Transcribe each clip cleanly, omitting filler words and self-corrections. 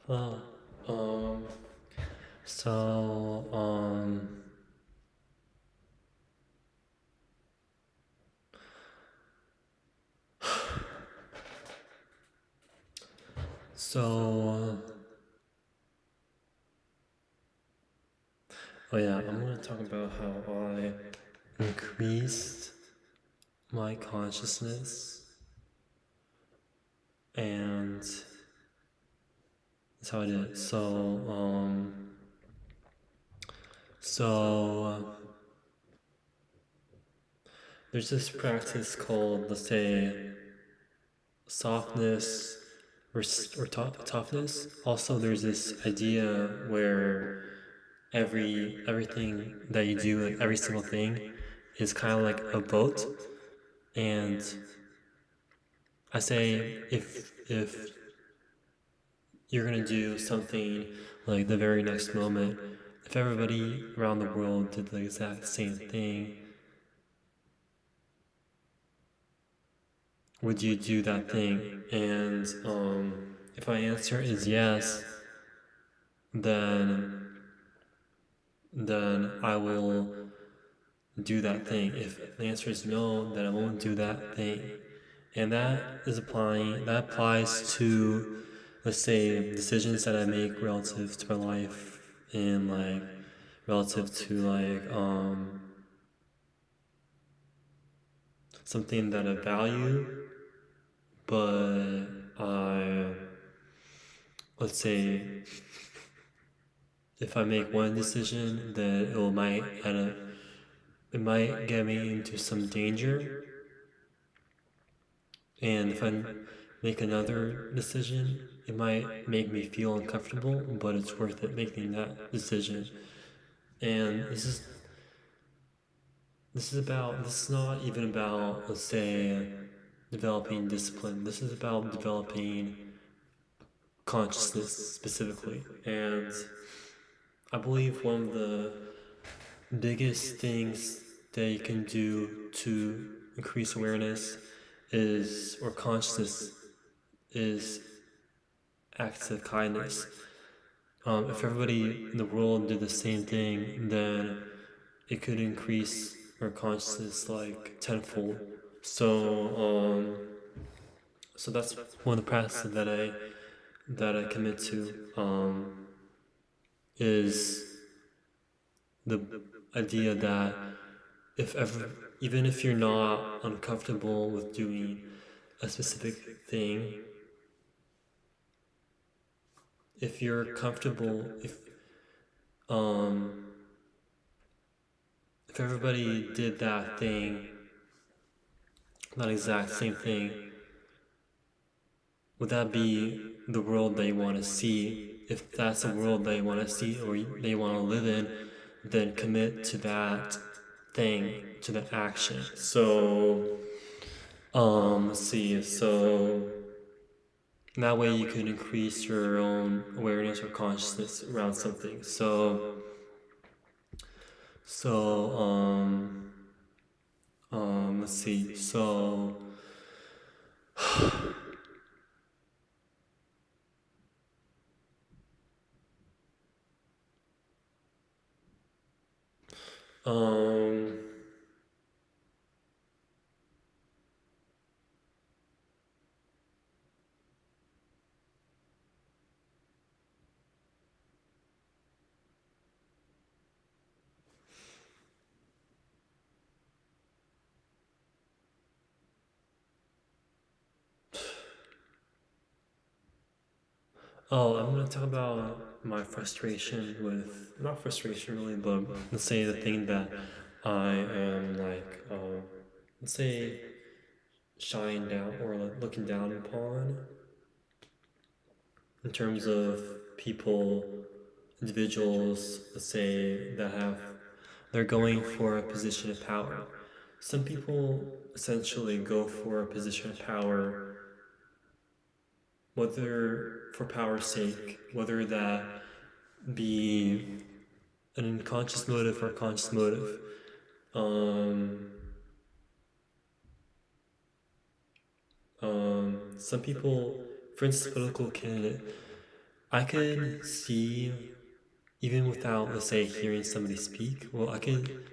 Well, um, so, um, so, oh yeah, I'm gonna talk about how I increased my consciousness, and that's how I did it. So, there's this practice called, let's say, softness or toughness. Also, there's this idea where everything that you do, like every single thing, is kind of like a boat. And I say if you're gonna do something like the very next moment, if everybody around the world did the exact same thing, would you do that thing? And if my answer is yes, then I will do that thing. If the answer is no, then I won't do that thing. And that applies to, let's say, decisions that I make relative to my life, and like relative to something that I value, but I, let's say, if I make one decision, then it might get me into some danger. And if I make another decision, it might make me feel uncomfortable, but it's worth it making that decision. And this is not even about, let's say, developing discipline. This is about developing consciousness specifically. And I believe one of the biggest things that you can do to increase awareness or consciousness, is acts of kindness. If everybody in the world did the same thing, then it could increase our consciousness like tenfold. So that's one of the practices that I commit to. Is the idea that if ever, even if you're not uncomfortable with doing a specific thing, if you're comfortable, um, if everybody did that thing, that exact same thing, would that be the world they want to see? If that's the world they want to see or they want to live in, then commit to that thing, to the action. Let's see. That way you can increase your own awareness or consciousness around something. So, let's see. Um, I'm gonna talk about my frustration with, not frustration really, but let's say the thing that I am like, let's say, shying down or like looking down upon in terms of people, individuals, let's say, they're going for a position of power. Some people essentially go for a position of power, whether for power's sake, whether that be an unconscious motive or a conscious motive. Um, some people, for instance, political candidate, I could see, even without, let's say, hearing somebody speak, well,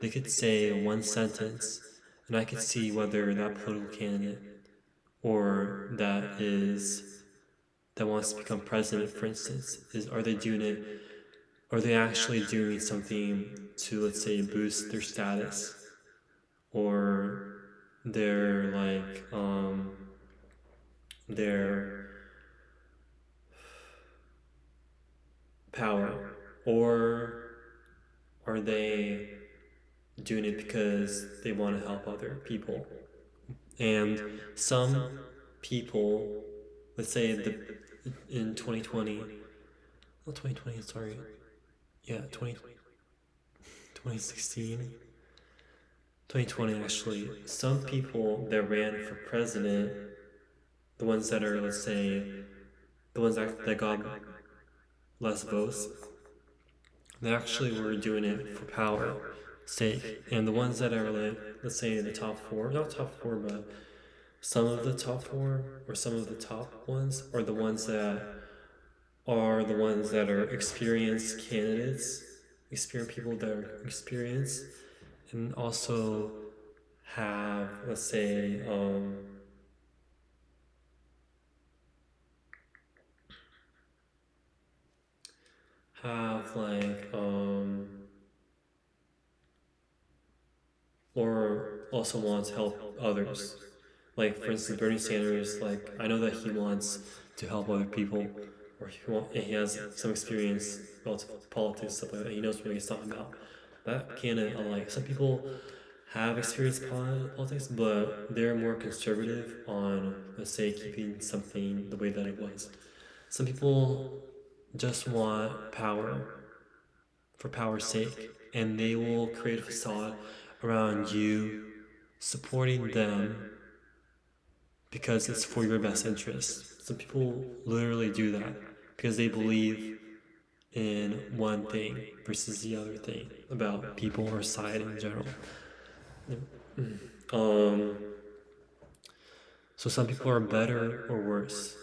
they could say one sentence, and I could see whether that political candidate or that wants to become president, for instance, are they actually doing something to, let's say, boost their status, or their their power, or are they doing it because they want to help other people? And some people, let's say in 2020, not 2020, sorry, yeah, 2016, 2020 actually, some people that ran for president, the ones that are, let's say, the ones that got less votes, they actually were doing it for power sake. And the ones that are, like, let's say, in the top four, not top four, but some of the top four, or some of the top ones, are the ones that are experienced candidates, experienced people that are experienced, and also have, let's say, have like or also want to help others. Like, for instance, Bernie Sanders, like, I know that he wants to help other people, or he has some experience about politics, stuff like that. He knows what he's talking about. That candidate, like, some people have experienced politics, but they're more conservative on, let's say, keeping something the way that it was. Some people just want power for power's sake, and they will create a facade around you supporting them because it's for your best interest. Some people literally do that because they believe in one thing versus the other thing about people or society in general. So some people are better or worse.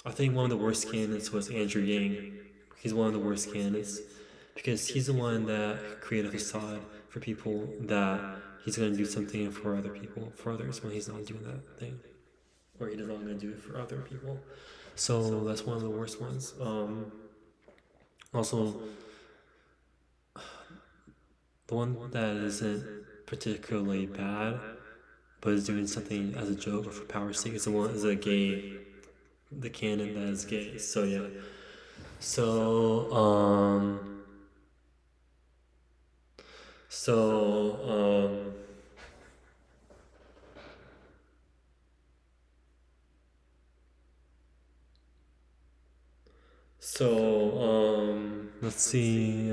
I think one of the worst candidates was Andrew Yang. He's one of the worst candidates because he's the one that created a facade for people that he's going to do something for other people, for others, when he's not doing that thing, or he's not going to do it for other people. So that's one of the worst ones. Also, the one that isn't particularly bad, but is doing something as a joke or for power's sake, is the canon that is gay. So yeah. So let's see.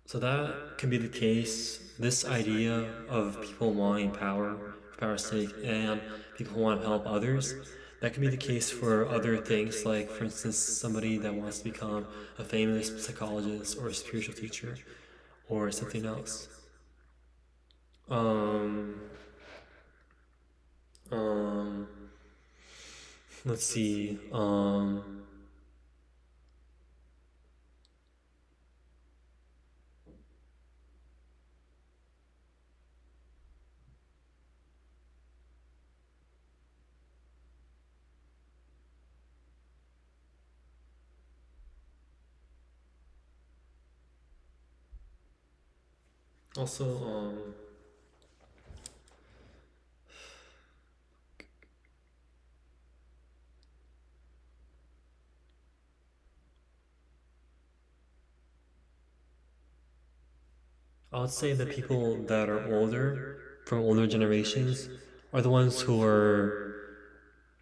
So that can be the case. This idea of people wanting power for power's sake and people who want to help others, that can be the case for other things, like, for instance, somebody that wants to become a famous psychologist or a spiritual teacher or something else. Let's see. Also, I would say the people that are older, from older generations, are the ones who are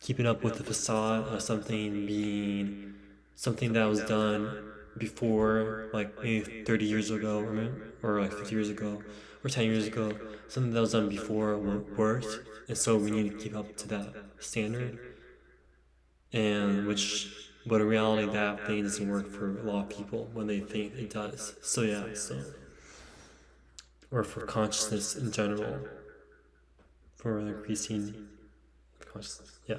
keeping up with the facade of something being something that was done before, like maybe 30 years ago, or like 50 years ago, or 10 years ago, something that was done before worked, and so we need to keep up to that standard, but in reality, that thing doesn't work for a lot of people when they think it does. So yeah, or for consciousness in general, for increasing consciousness. consciousness. Yeah.